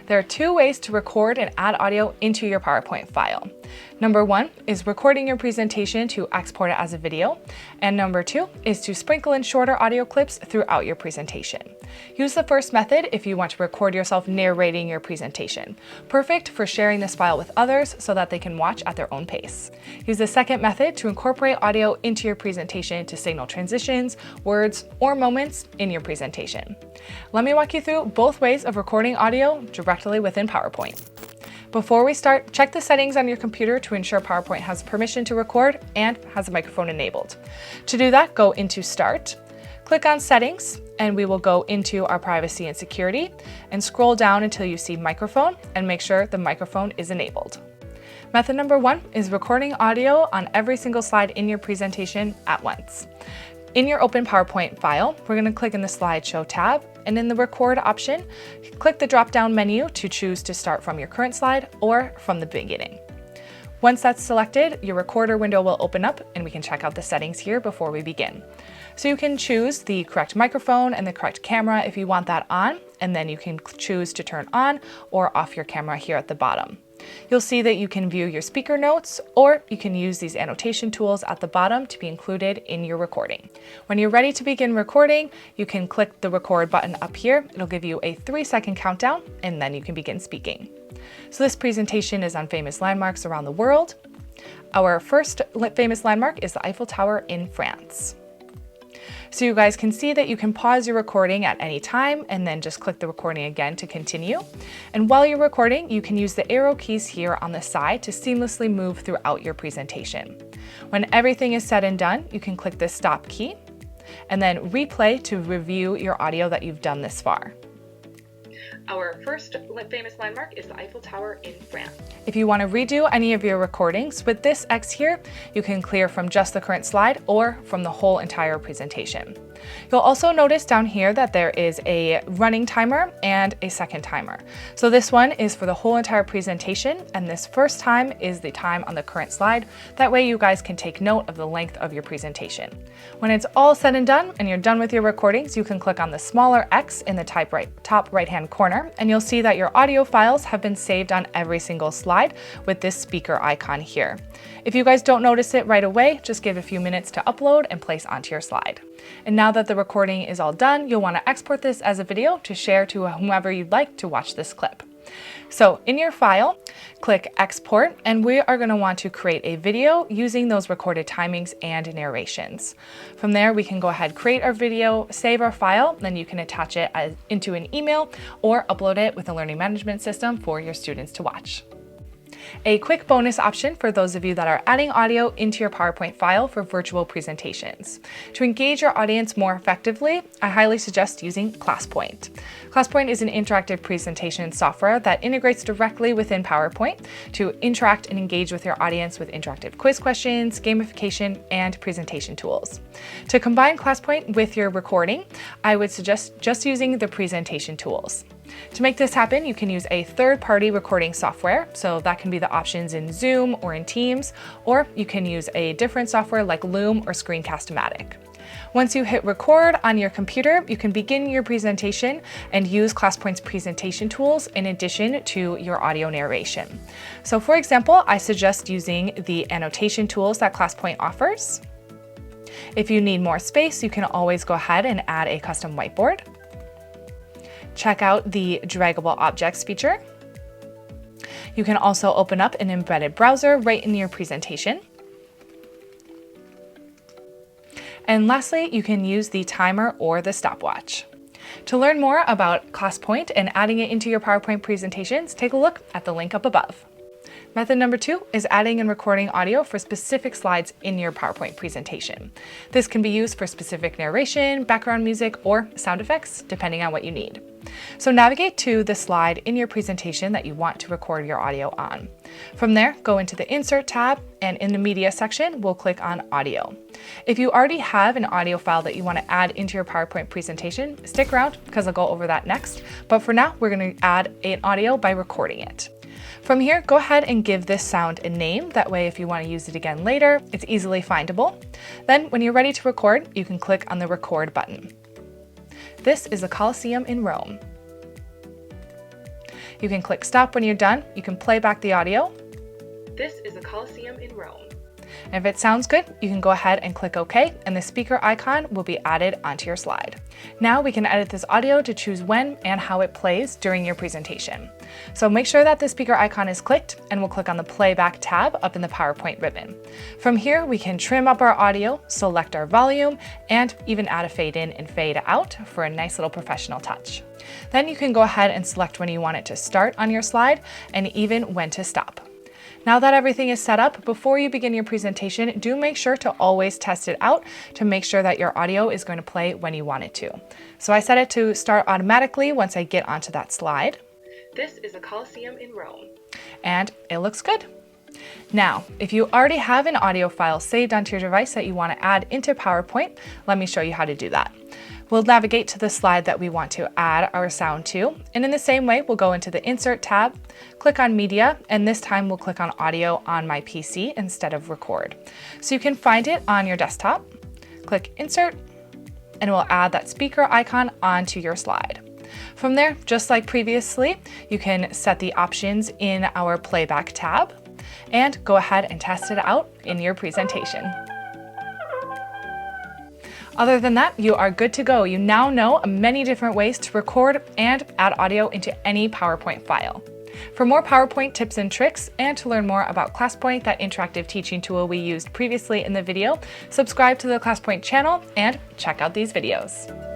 There are two ways to record and add audio into your PowerPoint file. Number one is recording your presentation to export it as a video, and number two is to sprinkle in shorter audio clips throughout your presentation. Use the first method if you want to record yourself narrating your presentation. Perfect for sharing this file with others so that they can watch at their own pace. Use the second method to incorporate audio into your presentation to signal transitions, words, or moments in your presentation. Let me walk you through both ways of recording audio directly within PowerPoint. Before we start, check the settings on your computer to ensure PowerPoint has permission to record and has a microphone enabled. To do that, go into Start, click on Settings, and we will go into our Privacy and Security and scroll down until you see Microphone and make sure the microphone is enabled. Method number one is recording audio on every single slide in your presentation at once. In your open PowerPoint file, we're going to click in the Slideshow tab, and in the Record option, click the drop-down menu to choose to start from your current slide or from the beginning. Once that's selected, your recorder window will open up and we can check out the settings here before we begin. So you can choose the correct microphone and the correct camera if you want that on, and then you can choose to turn on or off your camera here at the bottom. You'll see that you can view your speaker notes, or you can use these annotation tools at the bottom to be included in your recording. When you're ready to begin recording, you can click the record button up here. It'll give you a 3-second countdown, and then you can begin speaking. So this presentation is on famous landmarks around the world. Our first famous landmark is the Eiffel Tower in France. So you guys can see that you can pause your recording at any time and then just click the recording again to continue. And while you're recording, you can use the arrow keys here on the side to seamlessly move throughout your presentation. When everything is said and done, you can click the stop key and then replay to review your audio that you've done this far. Our first famous landmark is the Eiffel Tower in France. If you want to redo any of your recordings, with this X here, you can clear from just the current slide or from the whole entire presentation. You'll also notice down here that there is a running timer and a second timer. So this one is for the whole entire presentation, and this first time is the time on the current slide. That way you guys can take note of the length of your presentation. When it's all said and done and you're done with your recordings, you can click on the smaller X in the top right-hand corner, and you'll see that your audio files have been saved on every single slide with this speaker icon here. If you guys don't notice it right away, just give a few minutes to upload and place onto your slide. And now that the recording is all done, you'll want to export this as a video to share to whomever you'd like to watch this clip. So in your file, click Export, and we are going to want to create a video using those recorded timings and narrations. From there, we can go ahead, create our video, save our file, then you can attach it into an email or upload it with a learning management system for your students to watch. A quick bonus option for those of you that are adding audio into your PowerPoint file for virtual presentations. To engage your audience more effectively, I highly suggest using ClassPoint. ClassPoint is an interactive presentation software that integrates directly within PowerPoint to interact and engage with your audience with interactive quiz questions, gamification, and presentation tools. To combine ClassPoint with your recording, I would suggest just using the presentation tools. To make this happen, you can use a third-party recording software, so that can be the options in Zoom or in Teams, or you can use a different software like Loom or Screencast-O-Matic. Once you hit record on your computer, you can begin your presentation and use ClassPoint's presentation tools in addition to your audio narration. So for example, I suggest using the annotation tools that ClassPoint offers. If you need more space, you can always go ahead and add a custom whiteboard. Check out the draggable objects feature. You can also open up an embedded browser right in your presentation. And lastly, you can use the timer or the stopwatch. To learn more about ClassPoint and adding it into your PowerPoint presentations, take a look at the link up above. Method number two is adding and recording audio for specific slides in your PowerPoint presentation. This can be used for specific narration, background music, or sound effects, depending on what you need. So navigate to the slide in your presentation that you want to record your audio on. From there, go into the Insert tab, and in the Media section, we'll click on Audio. If you already have an audio file that you want to add into your PowerPoint presentation, stick around because I'll go over that next. But for now, we're going to add an audio by recording it. From here, go ahead and give this sound a name. That way, if you want to use it again later, it's easily findable. Then when you're ready to record, you can click on the Record button. This is the Colosseum in Rome. You can click stop when you're done. You can play back the audio. This is a Colosseum in Rome. And if it sounds good, you can go ahead and click OK, and the speaker icon will be added onto your slide. Now we can edit this audio to choose when and how it plays during your presentation. So make sure that the speaker icon is clicked, and we'll click on the Playback tab up in the PowerPoint ribbon. From here, we can trim up our audio, select our volume, and even add a fade in and fade out for a nice little professional touch. Then you can go ahead and select when you want it to start on your slide and even when to stop. Now that everything is set up, before you begin your presentation, do make sure to always test it out to make sure that your audio is going to play when you want it to. So I set it to start automatically once I get onto that slide. This is a Colosseum in Rome. And it looks good. Now, if you already have an audio file saved onto your device that you want to add into PowerPoint, let me show you how to do that. We'll navigate to the slide that we want to add our sound to, and in the same way, we'll go into the Insert tab, click on Media, and this time we'll click on Audio on my PC instead of Record. So you can find it on your desktop, click Insert, and we'll add that speaker icon onto your slide. From there, just like previously, you can set the options in our Playback tab, and go ahead and test it out in your presentation. Other than that, you are good to go. You now know many different ways to record and add audio into any PowerPoint file. For more PowerPoint tips and tricks, and to learn more about ClassPoint, that interactive teaching tool we used previously in the video, subscribe to the ClassPoint channel and check out these videos.